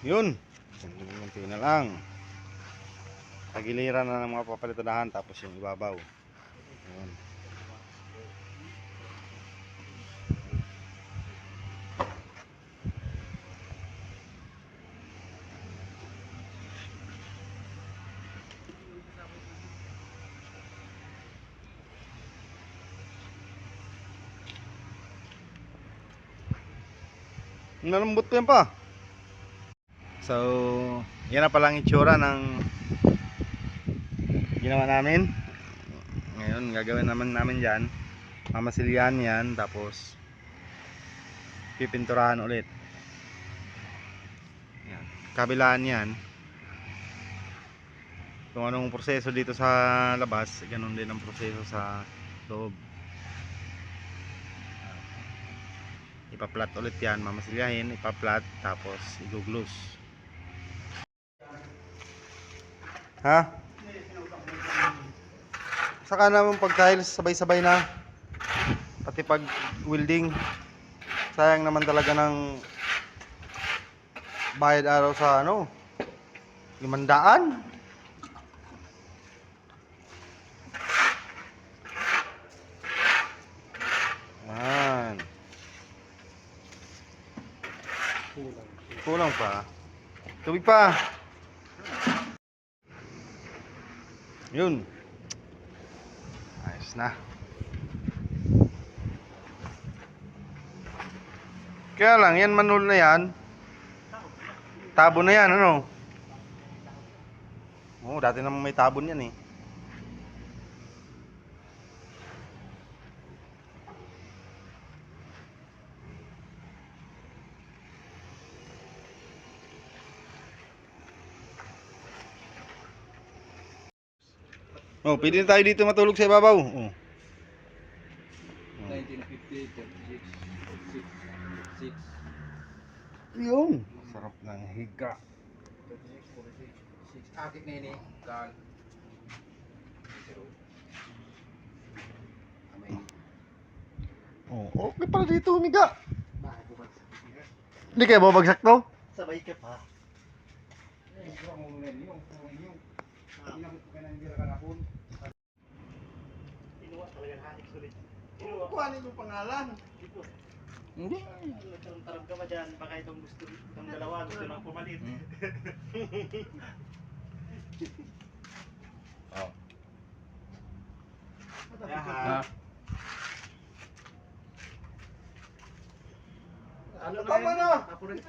Yun. Kunti na lang. Tagiliran na ng mga papalitadahan tapos yung ibabaw. Yun. Malambot pa yan pa. So, yan na palang itsura ng ginawa namin. Ngayon, gagawin naman namin dyan. Mamasilyan yan, tapos pipinturahan ulit. Yan. Kabilaan yan. Kung anong proseso dito sa labas, ganun din ang proseso sa loob. Ipa-flat ulit yan, mamasilyahin, ipa-flat, tapos i-glue. Ha? Saka naman pag tiles sabay-sabay na, pati pag welding, sayang naman talaga ng bayad araw sa ano, 500. Yan. Kulang pa. Tubig pa. Yun. Ayos na. Kaya lang, yan manhole na yan. Tabo na yan, ano? Oo, dati naman may tabon yan eh. Oh, pwede na tayo dito matulog sa ibabaw. Oh. 1950, 36, 6. Yun. Sarap ng higa. 6. Akit na yun eh. Gal. Oh, okay pala dito humiga. Hindi kayo babagsak to? Sabay ka pa. Inuwa talaga hanik sulit. Kuhanin yung pangalan. Dito. Hindi. Tarong ka pa dyan. Baka itong gusto, itong dalawa gusto nang pumalit. Oh. Ha? Ano Tama na. Ako rin.